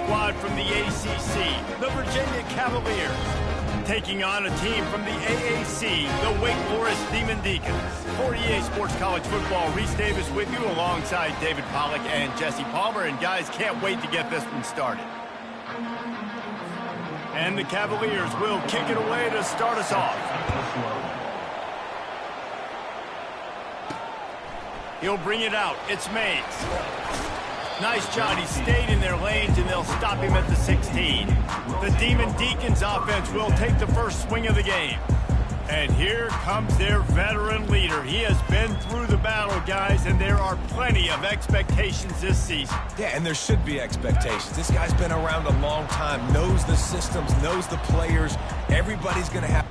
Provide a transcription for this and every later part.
squad from the ACC, the Virginia Cavaliers, taking on a team from the AAC, the Wake Forest Demon Deacons. For EA Sports College Football, Reese Davis with you alongside David Pollack and Jesse Palmer. And guys, can't wait to get this one started. And the Cavaliers will kick it away to start us off. He'll bring it out. It's Mays. Nice job. He stayed in their lanes, and they'll stop him at the 16. The Demon Deacons offense will take the first swing of the game. And here comes their veteran leader. He has been through the battle, guys, and there are plenty of expectations this season. Yeah, and there should be expectations. This guy's been around a long time, knows the systems, knows the players. Everybody's going to have...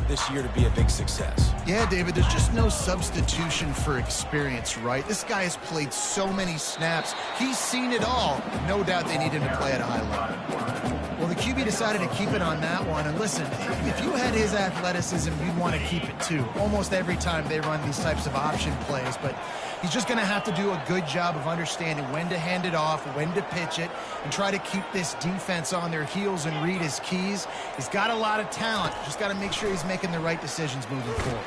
this year to be a big success. Yeah, David, there's just no substitution for experience, right? This guy has played so many snaps. He's seen it all. No doubt they need him to play at a high level. Well, the QB decided to keep it on that one. And listen, if you had his athleticism, you'd want to keep it too. Almost every time they run these types of option plays, but he's just going to have to do a good job of understanding when to hand it off, when to pitch it, and try to keep this defense on their heels and read his keys. He's got a lot of talent. Just got to make sure he's making the right decisions moving forward.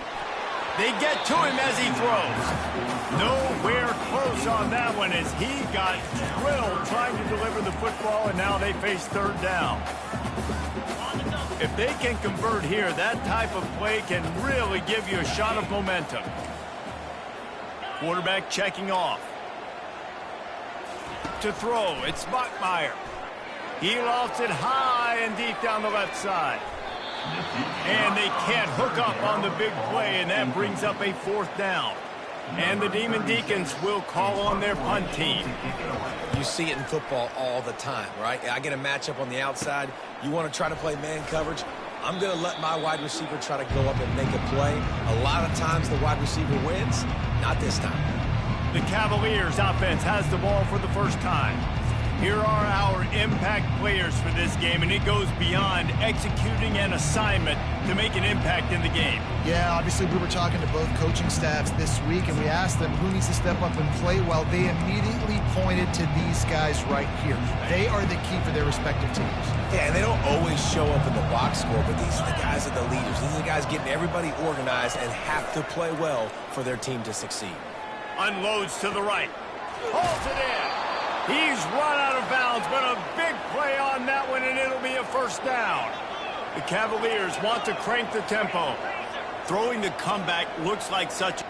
They get to him as he throws. Nowhere close on that one as he got drilled trying to deliver the football, and now they face third down. If they can convert here, that type of play can really give you a shot of momentum. Quarterback checking off. To throw, it's Bachmeier. He lofts it high and deep down the left side. And they can't hook up on the big play, and that brings up a fourth down. And the Demon Deacons will call on their punt team. You see it in football all the time, right? I get a matchup on the outside. You want to try to play man coverage. I'm going to let my wide receiver try to go up and make a play. A lot of times the wide receiver wins. Not this time. The Cavaliers offense has the ball for the first time. Here are our impact players for this game, and it goes beyond executing an assignment to make an impact in the game. Yeah, obviously we were talking to both coaching staffs this week, and we asked them who needs to step up and play well. They immediately pointed to these guys right here. They are the key for their respective teams. Yeah, and they don't always show up in the box score, but these are the guys that are the leaders. These are the guys getting everybody organized and have to play well for their team to succeed. Unloads to the right. Holds it in. He's run out of bounds, but a big play on that one, and it'll be a first down. The Cavaliers want to crank the tempo. Throwing the comeback looks like such...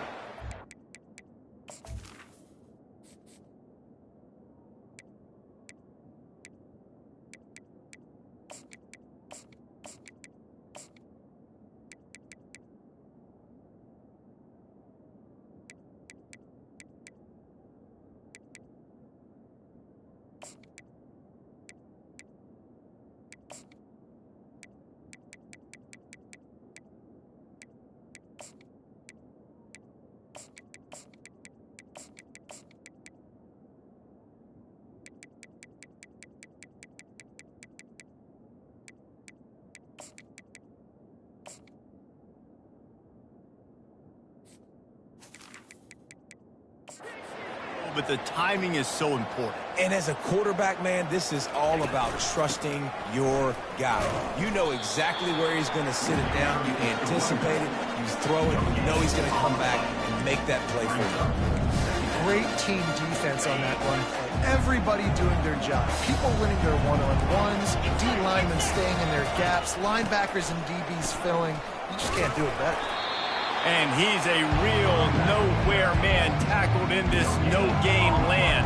But the timing is so important. And as a quarterback, man, this is all about trusting your guy. You know exactly where he's going to sit it down. You anticipate it. He's throwing. You know he's going to come back and make that play for you. Great team defense on that run play. Everybody doing their job. People winning their one-on-ones, D linemen staying in their gaps, linebackers and DBs filling. You just can't do it better. And he's a real nowhere man tackled in this no-gain land.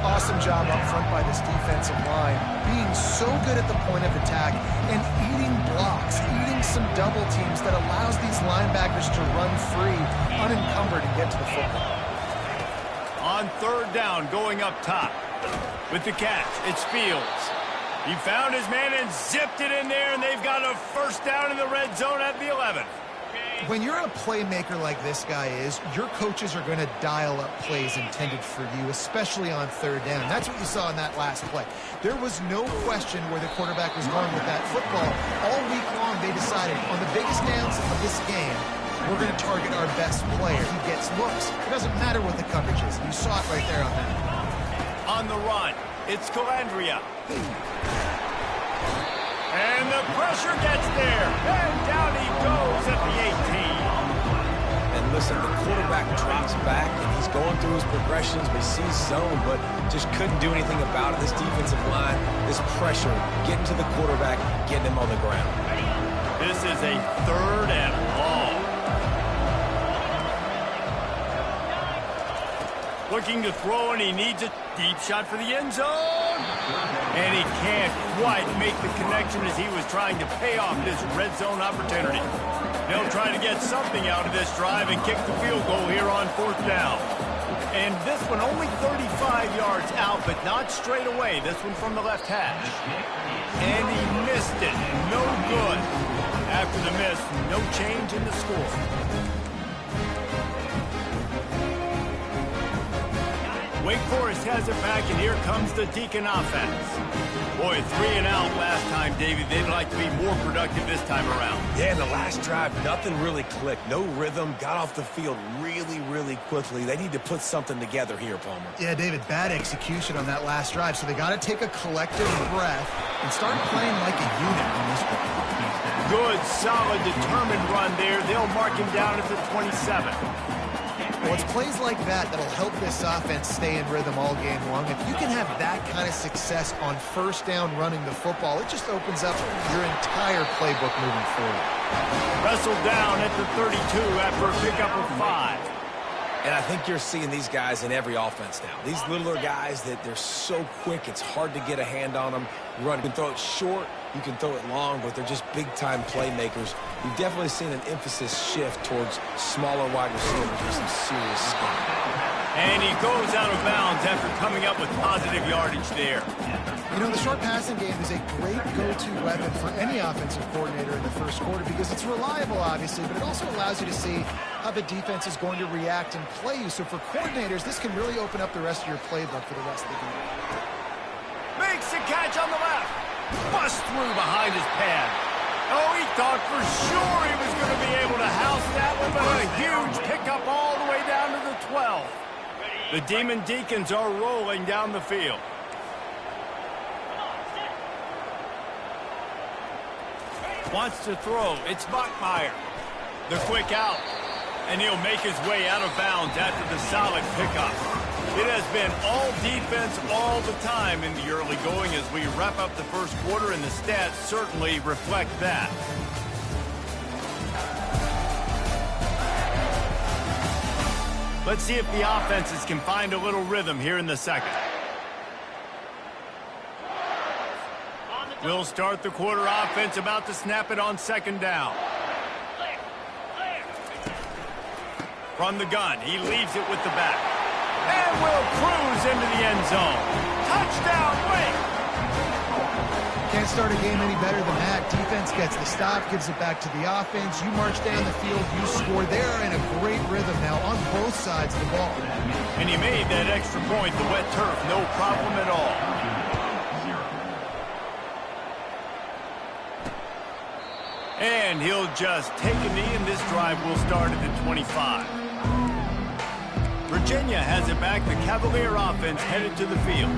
Awesome job up front by this defensive line, being so good at the point of attack and eating blocks, eating some double teams that allows these linebackers to run free, unencumbered, and get to the football. On third down, going up top. With the catch, it's Fields. He found his man and zipped it in there, and they've got a first down in the red zone at the 11. When you're a playmaker like this guy is, your coaches are going to dial up plays intended for you, especially on third down. That's what you saw in that last play. There was no question where the quarterback was going with that football. All week long, they decided on the biggest downs of this game, we're going to target our best player. He gets looks. It doesn't matter what the coverage is. You saw it right there on that. On the run, it's Calandria. And the pressure gets there. And down he goes at the 18. And listen, the quarterback drops back, and he's going through his progressions, but he sees zone, but just couldn't do anything about it. This defensive line, this pressure, getting to the quarterback, getting him on the ground. This is a 3rd and long. Looking to throw, and he needs a deep shot for the end zone. And he can't quite make the connection as he was trying to pay off this red zone opportunity. They'll try to get something out of this drive and kick the field goal here on 4th down. And this one only 35 yards out, but not straight away. This one from the left hash. And he missed it. No good. After the miss, no change in the score. Wake Forest has it back, and here comes the Deacon offense. Boy, 3 and out last time, David. They'd like to be more productive this time around. Yeah, in the last drive, nothing really clicked. No rhythm, got off the field really, really quickly. They need to put something together here, Palmer. Yeah, David, bad execution on that last drive, so they got to take a collective breath and start playing like a unit on this one. Good, solid, determined run there. They'll mark him down at the 27. Well, it's plays like that that'll help this offense stay in rhythm all game long. If you can have that kind of success on 1st down running the football, it just opens up your entire playbook moving forward. Wrestled down at the 32 after a pickup of 5. And I think you're seeing these guys in every offense now. These littler guys, that they're so quick, it's hard to get a hand on them. You can throw it short, you can throw it long, but they're just big-time playmakers. You've definitely seen an emphasis shift towards smaller wide receivers with some serious skill. And he goes out of bounds after coming up with positive yardage there. You know, the short passing game is a great go-to weapon for any offensive coordinator in the first quarter because it's reliable, obviously, but it also allows you to see how the defense is going to react and play you. So for coordinators, this can really open up the rest of your playbook for the rest of the game. Makes the catch on the left. Bust through behind his pad. Oh, he thought for sure he was going to be able to house that one, but a huge pickup all the way down to the 12. The Demon Deacons are rolling down the field. Wants to throw. It's Bachmeyer. The quick out. And he'll make his way out of bounds after the solid pickup. It has been all defense all the time in the early going as we wrap up the first quarter, and the stats certainly reflect that. Let's see if the offenses can find a little rhythm here in the second. We'll start the quarter offense about to snap it on 2nd down. From the gun, he leaves it with the back. And will cruise into the end zone. Touchdown, Wake! Can't start a game any better than that. Defense gets the stop, gives it back to the offense. You march down the field, you score. They're in a great rhythm now on both sides of the ball. And he made that extra point, the wet turf, no problem at all. And he'll just take a knee, and this drive will start at the 25. Virginia has it back. The Cavalier offense headed to the field.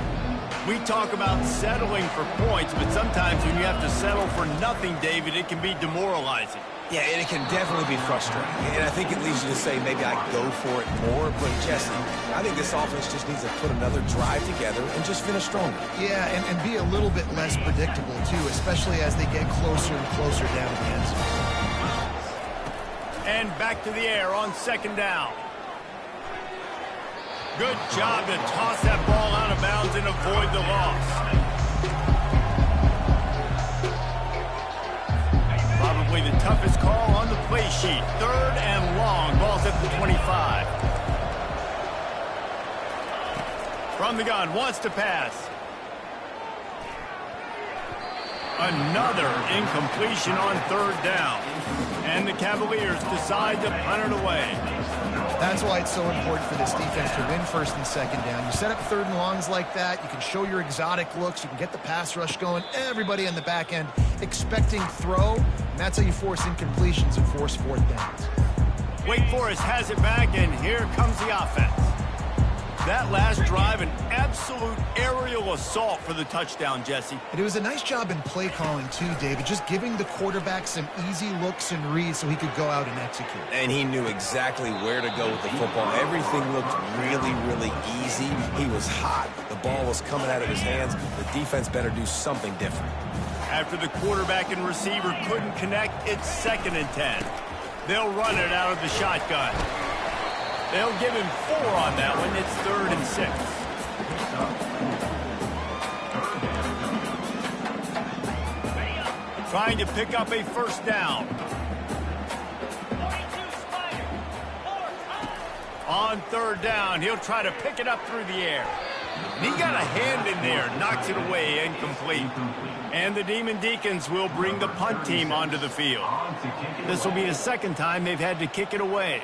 We talk about settling for points, but sometimes when you have to settle for nothing, David, it can be demoralizing. Yeah, and it can definitely be frustrating. And I think it leads you to say maybe I go for it more. But, Jesse, I think this offense just needs to put another drive together and just finish stronger. Yeah, and be a little bit less predictable, too, especially as they get closer and closer down to the end zone. And back to the air on 2nd down. Good job to toss that ball out of bounds and avoid the loss. Probably the toughest call on the play sheet. 3rd and long. Ball's at the 25. From the gun, wants to pass. Another incompletion on third down. And the Cavaliers decide to punt it away. That's why it's so important for this defense to win first and second down. You set up third and longs like that. You can show your exotic looks. You can get the pass rush going. Everybody on the back end expecting throw. And that's how you force incompletions and force fourth downs. Wake Forest has it back, and here comes the offense. That last drive, an absolute aerial assault for the touchdown, Jesse. And it was a nice job in play calling, too, David, just giving the quarterback some easy looks and reads so he could go out and execute. And he knew exactly where to go with the football. Everything looked really, really easy. He was hot. The ball was coming out of his hands. The defense better do something different. After the quarterback and receiver couldn't connect, it's 2nd and 10. They'll run it out of the shotgun. They'll give him 4 on that one. It's 3rd and 6. Trying to pick up a first down. On 3rd down, he'll try to pick it up through the air. And he got a hand in there, knocks it away, incomplete. And the Demon Deacons will bring the punt team onto the field. This will be the 2nd time they've had to kick it away.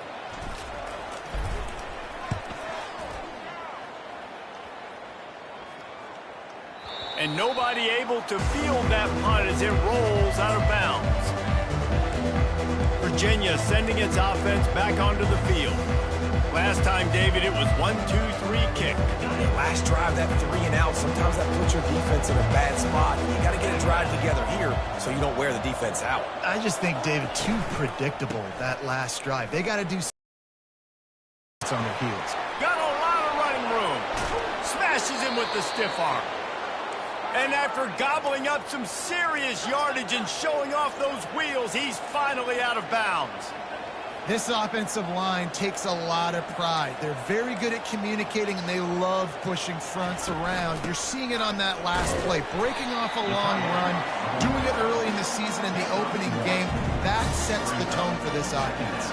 And nobody able to field that punt as it rolls out of bounds. Virginia sending its offense back onto the field. Last time, David, it was 1-2-3 kick. Last drive, that 3 and out, sometimes that puts your defense in a bad spot. You got to get it drive together here so you don't wear the defense out. I just think, David, too predictable, that last drive. They got to do something on their heels. Got a lot of running room. Smashes him with the stiff arm. And after gobbling up some serious yardage and showing off those wheels, he's finally out of bounds. This offensive line takes a lot of pride. They're very good at communicating, and they love pushing fronts around. You're seeing it on that last play. Breaking off a long run, doing it early in the season in the opening game, that sets the tone for this offense.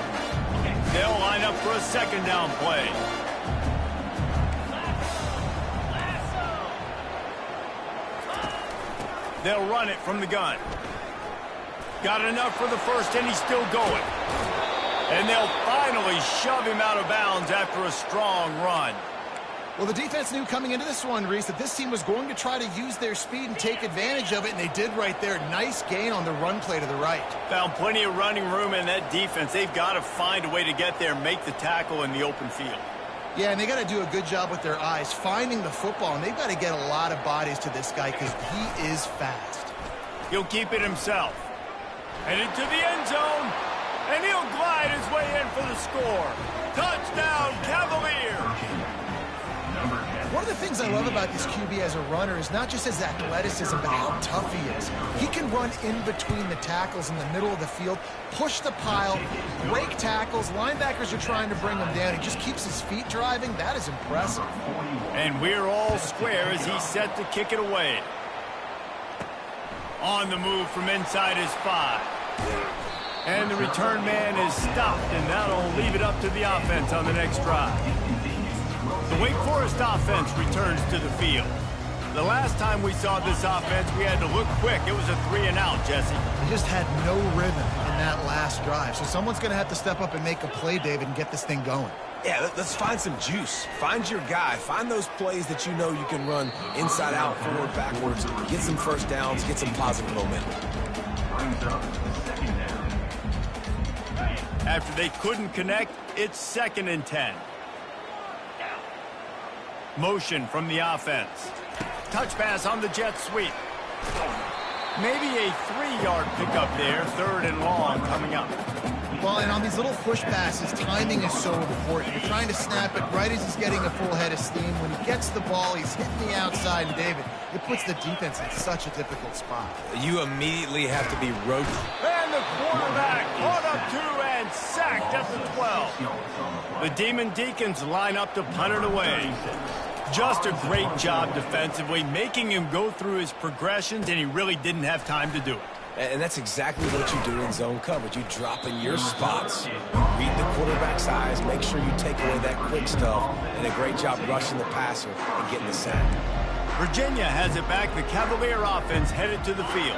They'll line up for a 2nd down play. They'll run it from the gun. Got enough for the first, and he's still going. And they'll finally shove him out of bounds after a strong run. Well, the defense knew coming into this one, Reese, that this team was going to try to use their speed and take advantage of it, and they did right there. Nice gain on the run play to the right. Found plenty of running room in that defense. They've got to find a way to get there and make the tackle in the open field. Yeah, and they got to do a good job with their eyes, finding the football, and they've got to get a lot of bodies to this guy because he is fast. He'll keep it himself. And into the end zone, and he'll glide his way in for the score. Touchdown, Cavaliers! One of the things I love about this QB as a runner is not just his athleticism, but how tough he is. He can run in between the tackles in the middle of the field, push the pile, break tackles. Linebackers are trying to bring him down. He just keeps his feet driving. That is impressive. And we're all square as he's set to kick it away. On the move from inside his 5. And the return man is stopped, and that'll leave it up to the offense on the next drive. The Wake Forest offense returns to the field. The last time we saw this offense, we had to look quick. It was a 3 and out, Jesse. They just had no rhythm in that last drive. So someone's going to have to step up and make a play, David, and get this thing going. Yeah, let's find some juice. Find your guy. Find those plays that you know you can run inside out, forward, backwards. Get some first downs. Get some positive momentum. After they couldn't connect, it's 2nd and 10. Motion from the offense. Touch pass on the jet sweep. Maybe a 3-yard pickup there. 3rd and long coming up. Well, and on these little push passes, timing is so important. You're trying to snap it right as he's getting a full head of steam. When he gets the ball, he's hitting the outside. And, David, it puts the defense in such a difficult spot. You immediately have to be rotating. And the quarterback caught up to and sacked at the 12. The Demon Deacons line up to punt it away. Just a great job defensively, making him go through his progressions, and he really didn't have time to do it. And that's exactly what you do in zone coverage. You drop in your spots, read the quarterback's eyes, make sure you take away that quick stuff, and a great job rushing the passer and getting the sack. Virginia has it back. The Cavalier offense headed to the field.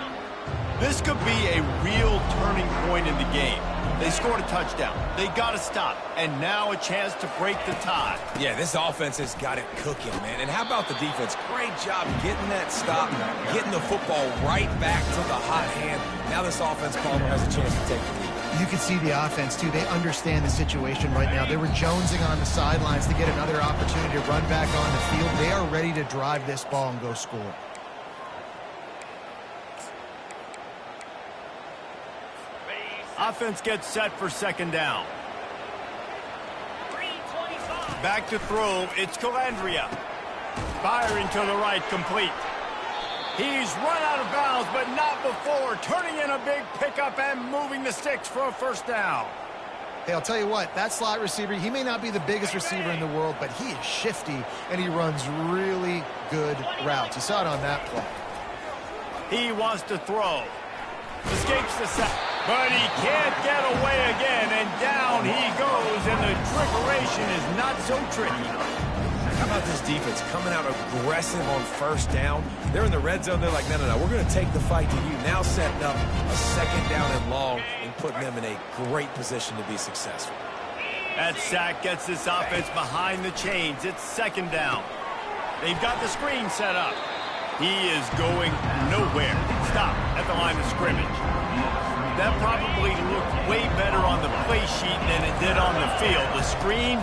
This could be a real turning point in the game. They scored a touchdown. They got to stop. And now a chance to break the tie. Yeah, this offense has got it cooking, man. And how about the defense? Great job getting that stop, getting the football right back to the hot hand. Now this offense, Palmer, has a chance to take the lead. You can see the offense, too. They understand the situation right now. They were jonesing on the sidelines to get another opportunity to run back on the field. They are ready to drive this ball and go score. Offense gets set for second down. Back to throw. It's Calandria. Firing to the right, complete. He's run out of bounds, but not before. Turning in a big pickup and moving the sticks for a first down. Hey, I'll tell you what, that slot receiver, he may not be the biggest receiver in the world, but he is shifty, and he runs really good routes. You saw it on that play. He wants to throw. Escapes the sack, but he can't get away again, and down he goes, and the trickeration is not so tricky. How about this defense coming out aggressive on first down? They're in the red zone. They're like, no, we're going to take the fight to you. Now setting up a second down and long and putting them in a great position to be successful. That sack gets this offense behind the chains. It's second down. They've got the screen set up. He is going nowhere. Stop at the line of scrimmage. That probably looked way better on the play sheet than it did on the field. The screen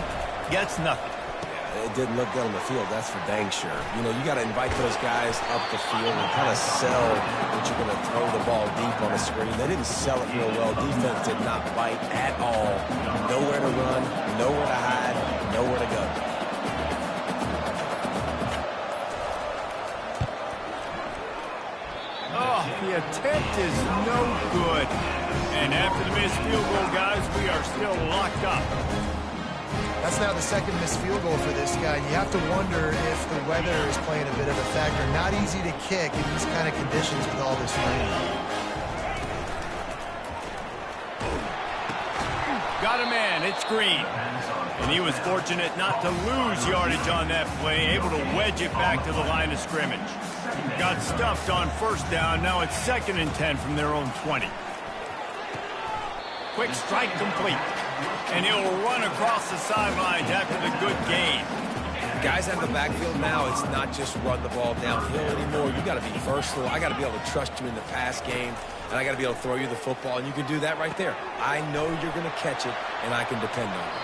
gets nothing. It didn't look good on the field, that's for dang sure. You know, you got to invite those guys up the field and kind of sell that you're going to throw the ball deep on the screen. They didn't sell it real well. Defense did not bite at all. Nowhere to run, nowhere to hide, nowhere to go. Oh, the attempt is no good. And after the missed field goal, guys, we are still locked up. That's now the second missed field goal for this guy. You have to wonder if the weather is playing a bit of a factor. Not easy to kick in these kind of conditions with all this rain. Got a man. It's Green. And he was fortunate not to lose yardage on that play, able to wedge it back to the line of scrimmage. Got stuffed on first down. Now it's 2nd and 10 from their own 20. Quick strike complete. And he'll run across the sidelines after the good gain. Guys out of the backfield now, it's not just run the ball downhill anymore. You got to be versatile. I got to be able to trust you in the pass game, and I got to be able to throw you the football, and you can do that right there. I know you're going to catch it, and I can depend on it.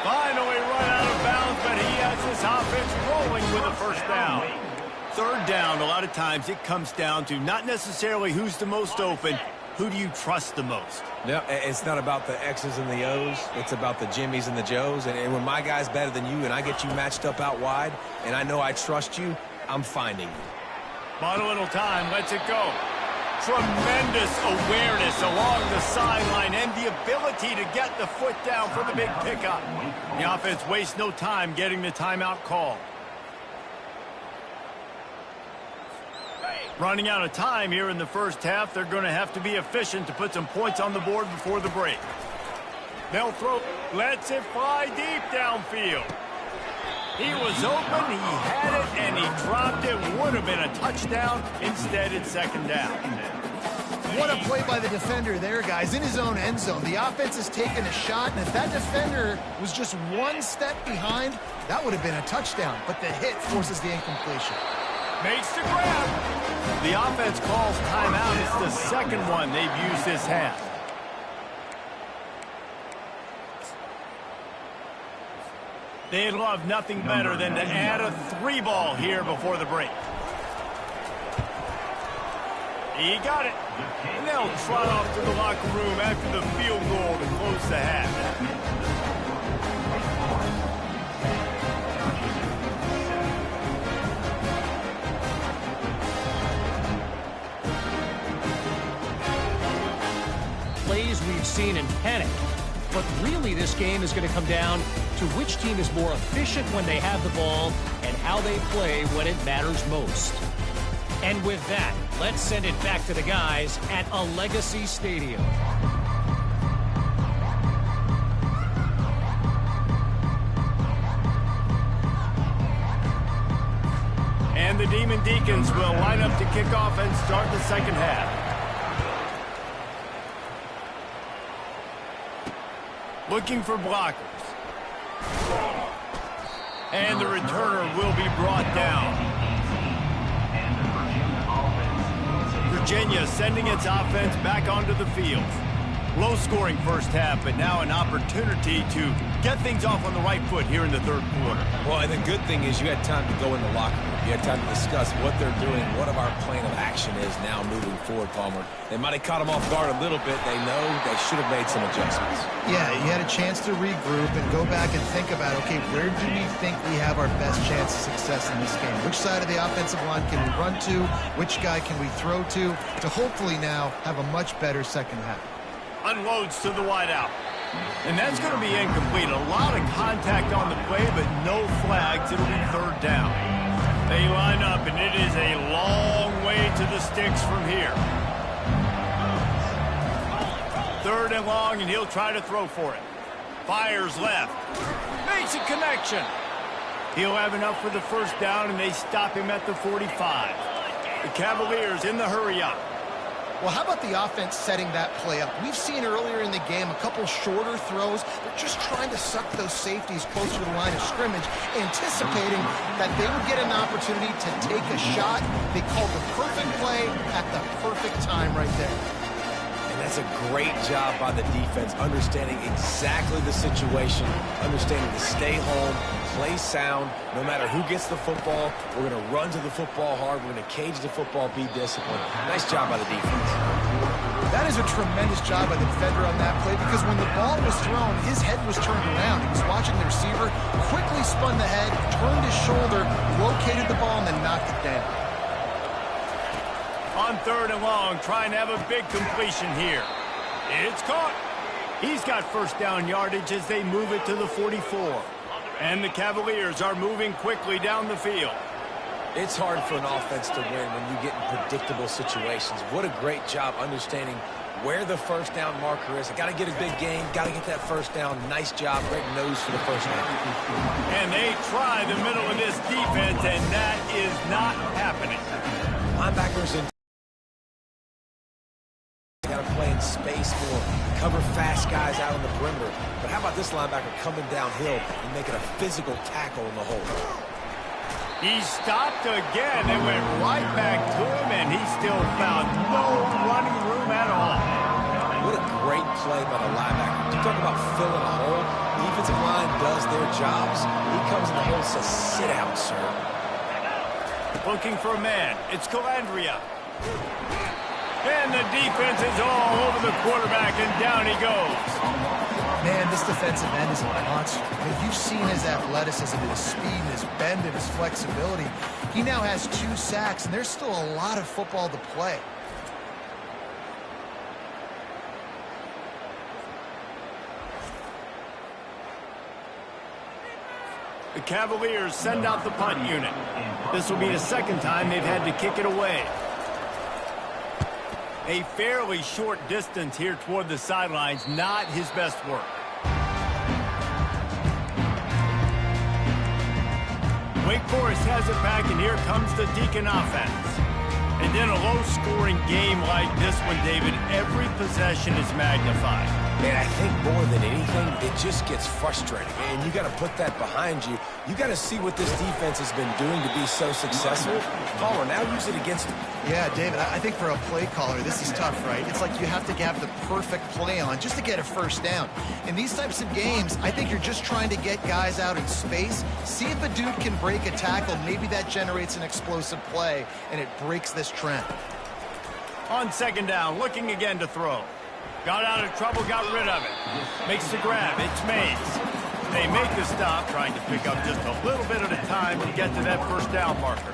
Finally run out of bounds, but he has this offense rolling with a first down. Third down, a lot of times it comes down to not necessarily who's the most open, who do you trust the most? No, it's not about the X's and the O's. It's about the Jimmies and the Joes. And when my guy's better than you and I get you matched up out wide and I know I trust you, I'm finding you. Bought a little time. Lets it go. Tremendous awareness along the sideline and the ability to get the foot down for the big pickup. The offense wastes no time getting the timeout call. Running out of time here in the first half. They're going to have to be efficient to put some points on the board before the break. They'll throw. Lets it fly deep downfield. He was open, he had it, and he dropped it. Would have been a touchdown. Instead, it's second down. What a play by the defender there, guys. In his own end zone. The offense has taken a shot, and if that defender was just one step behind, that would have been a touchdown. But the hit forces the incompletion. Makes the grab. The offense calls timeout. It's the second one they've used this half. They'd love nothing better than to add a 3-ball here before the break. He got it. And they'll trot off to the locker room after the field goal to close the half. Plays we've seen in panic. But really this game is going to come down to which team is more efficient when they have the ball and how they play when it matters most. And with that, let's send it back to the guys at a Legacy Stadium. And the Demon Deacons will line up to kick off and start the second half. Looking for blockers. And the returner will be brought down. Virginia sending its offense back onto the field. Low-scoring first half, but now an opportunity to get things off on the right foot here in the third quarter. Well, and the good thing is you had time to go in the locker room. You had time to discuss what they're doing, what our plan of action is now moving forward, Palmer. They might have caught them off guard a little bit. They know they should have made some adjustments. Yeah, you had a chance to regroup and go back and think about, okay, where do we think we have our best chance of success in this game? Which side of the offensive line can we run to? Which guy can we throw to hopefully now have a much better second half? Unloads to the wideout. And that's going to be incomplete. A lot of contact on the play, but no flags. It'll be third down. They line up, and it is a long way to the sticks from here. Third and long, and he'll try to throw for it. Fires left. Makes a connection. He'll have enough for the first down, and they stop him at the 45. The Cavaliers in the hurry-up. Well, how about the offense setting that play up? We've seen earlier in the game a couple shorter throws. They're just trying to suck those safeties closer to the line of scrimmage, anticipating that they would get an opportunity to take a shot. They called the perfect play at the perfect time right there. And that's a great job by the defense, understanding exactly the situation, understanding to stay home, play sound. No matter who gets the football, we're going to run to the football hard. We're going to cage the football, be disciplined. Nice job by the defense. That is a tremendous job by the defender on that play, because when the ball was thrown, his head was turned around. He was watching the receiver, quickly spun the head, turned his shoulder, located the ball, and then knocked it down. On third and long, trying to have a big completion here. It's caught. He's got first down yardage as they move it to the 44. And the Cavaliers are moving quickly down the field. It's hard for an offense to win when you get in predictable situations. What a great job understanding where the first down marker is. I got to get a big gain, got to get that first down. Nice job, great nose for the first down. And they try the middle of this defense, and that is not happening. Linebackers in got to play in space more, cover fast guys out on the perimeter. But how about this linebacker coming downhill and making a physical tackle in the hole? He stopped again. They went right back to him, and he still found no running room at all. What a great play by the linebacker. You talk about filling a hole. The defensive line does their jobs. He comes in the hole and says, sit down, sir. Looking for a man. It's Calandria. And the defense is all over the quarterback, and down he goes. Man, this defensive end is a monster. I mean, you've seen his athleticism, his speed, his bend, and his flexibility. He now has 2 sacks, and there's still a lot of football to play. The Cavaliers send out the punt unit. This will be the second time they've had to kick it away. A fairly short distance here toward the sidelines, not his best work. Wake Forest has it back, and here comes the Deacon offense. And in a low-scoring game like this one, David, every possession is magnified. Man, I think more than anything, it just gets frustrating. And you got to put that behind you. You got to see what this defense has been doing to be so successful. Palmer, now use it against them. Yeah, David, I think for a play caller, this is tough, right? It's like you have to have the perfect play on just to get a first down. In these types of games, I think you're just trying to get guys out in space, see if a dude can break a tackle. Maybe that generates an explosive play, and it breaks this trend. On second down, looking again to throw. Got out of trouble, got rid of it. Makes the grab. It's Mays. They make the stop, trying to pick up just a little bit at a time to get to that first down marker.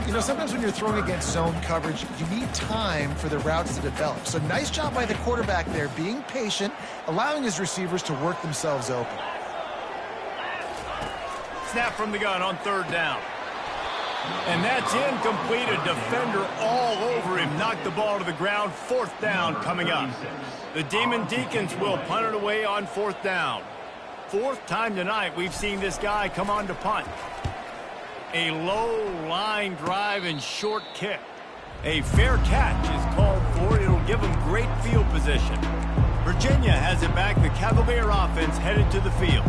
You know, sometimes when you're throwing against zone coverage, you need time for the routes to develop. So nice job by the quarterback there, being patient, allowing his receivers to work themselves open. Snap from the gun on third down. And that's incomplete. A defender all over him. Knocked the ball to the ground. Fourth down coming up. The Demon Deacons will punt it away on fourth down. Fourth time tonight we've seen this guy come on to punt. A low line drive and short kick. A fair catch is called for. It'll give him great field position. Virginia has it back. The Cavalier offense headed to the field.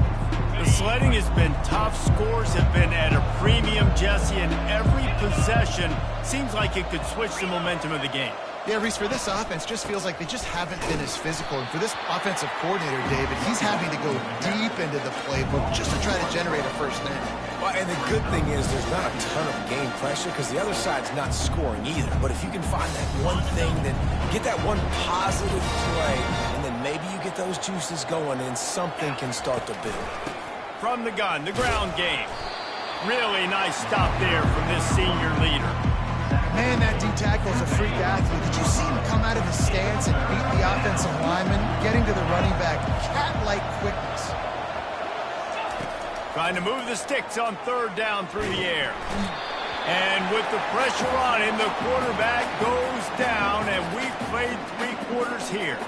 The sledding has been tough. Scores have been at a premium, Jesse, and every possession seems like it could switch the momentum of the game. Yeah, Reese, for this offense, just feels like they just haven't been as physical. And for this offensive coordinator, David, he's having to go deep into the playbook just to try to generate a first down. Well, and the good thing is there's not a ton of game pressure because the other side's not scoring either. But if you can find that one thing, then get that one positive play, and then maybe you get those juices going and something can start to build. From the gun, the ground game. Really nice stop there from this senior leader. Man, that D-tackle is a freak athlete. Did you see him come out of his stance and beat the offensive lineman, getting to the running back? Cat-like quickness. Trying to move the sticks on third down through the air. And with the pressure on him, the quarterback goes down, and we've played 3 quarters here.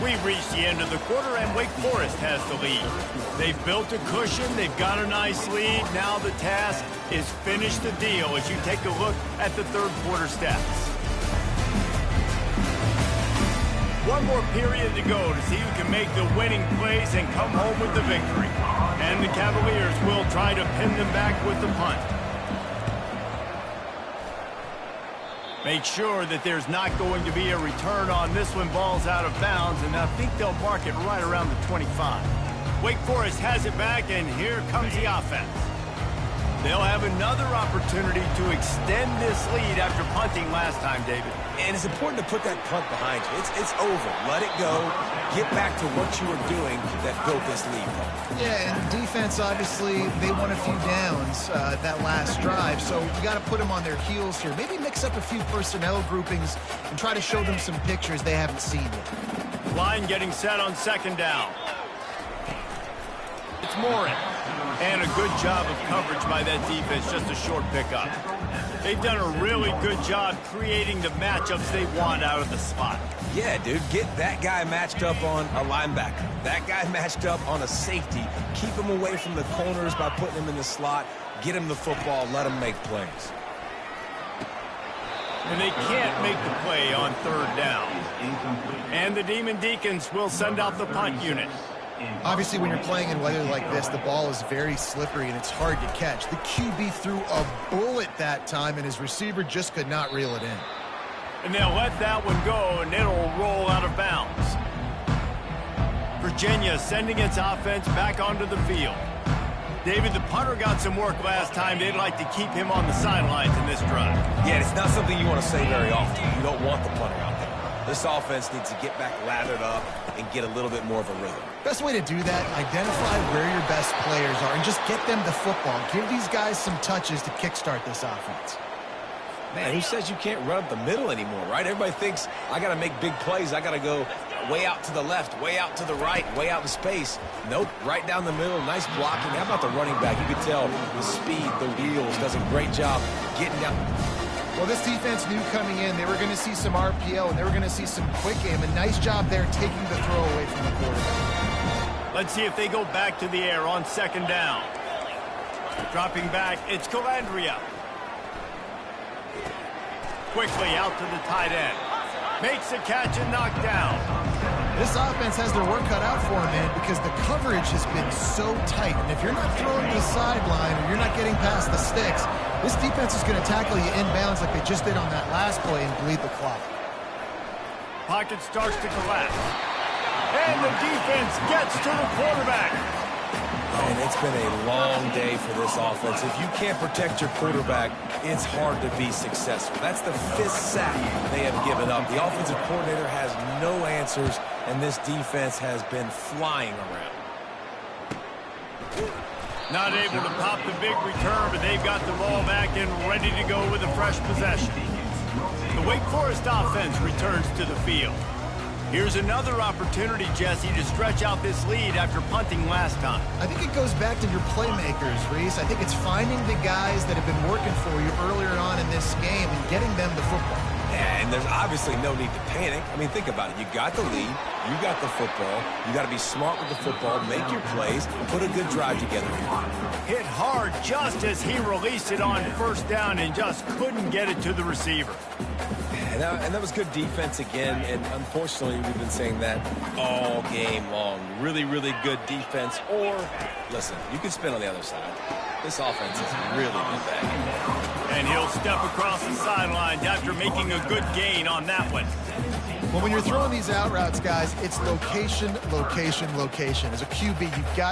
We've reached the end of the quarter, and Wake Forest has the lead. They've built a cushion. They've got a nice lead. Now the task is finish the deal as you take a look at the third quarter stats. One more period to go to see who can make the winning plays and come home with the victory. And the Cavaliers will try to pin them back with the punt. Make sure that there's not going to be a return on this when ball's out of bounds, and I think they'll mark it right around the 25. Wake Forest has it back, and here comes the offense. They'll have another opportunity to extend this lead after punting last time, David. And it's important to put that punt behind you. It's over. Let it go. Get back to what you were doing that built this lead. Yeah, and defense, obviously, they won a few downs that last drive, so you got to put them on their heels here. Maybe mix up a few personnel groupings and try to show them some pictures they haven't seen yet. Line getting set on second down. It's Morin. And a good job of coverage by that defense, just a short pickup. They've done a really good job creating the matchups they want out of the spot. Yeah, dude, get that guy matched up on a linebacker. That guy matched up on a safety. Keep him away from the corners by putting him in the slot. Get him the football. Let him make plays. And they can't make the play on third down. And the Demon Deacons will send out the punt unit. Obviously, when you're playing in weather like this, the ball is very slippery and it's hard to catch. The QB threw a bullet that time, and his receiver just could not reel it in. And they'll let that one go, and it'll roll out of bounds. Virginia sending its offense back onto the field. David, the punter got some work last time. They'd like to keep him on the sidelines in this drive. Yeah, it's not something you want to say very often. You don't want the punter out there. This offense needs to get back lathered up and get a little bit more of a rhythm. Best way to do that, identify where your best players are and just get them the football. Give these guys some touches to kickstart this offense. Man, who says you can't run up the middle anymore, right? Everybody thinks I got to make big plays. I got to go way out to the left, way out to the right, way out in space. Nope, right down the middle. Nice blocking. How about the running back? You can tell the speed, the wheels, does a great job getting down. Well, this defense knew coming in they were going to see some RPO and they were going to see some quick game. A nice job there taking the throw away from the quarterback. Let's see if they go back to the air on second down. Dropping back, it's Calandria. Quickly out to the tight end. Makes the catch and knocked down. This offense has their work cut out for them, man, because the coverage has been so tight. And if you're not throwing to the sideline or you're not getting past the sticks, this defense is going to tackle you inbounds like they just did on that last play and bleed the clock. Pocket starts to collapse. And the defense gets to the quarterback. And it's been a long day for this offense. If you can't protect your quarterback, it's hard to be successful. That's the 5th sack they have given up. The offensive coordinator has no answers, and this defense has been flying around. Not able to pop the big return, but they've got the ball back and ready to go with a fresh possession. The Wake Forest offense returns to the field. Here's another opportunity, Jesse, to stretch out this lead after punting last time. I think it goes back to your playmakers, Reese. I think it's finding the guys that have been working for you earlier on in this game and getting them the football. And there's obviously no need to panic. I mean, think about it. You got the lead. You got the football. You got to be smart with the football, make your plays, put a good drive together. Hit hard just as he released it on first down and just couldn't get it to the receiver. And that was good defense again, and unfortunately, we've been saying that all game long. Really, really good defense. Or, listen, you can spin on the other side. This offense has really been bad. And he'll step across the sidelines after making a good gain on that one. Well, when you're throwing these out routes, guys, it's location, location, location. As a QB, you've got to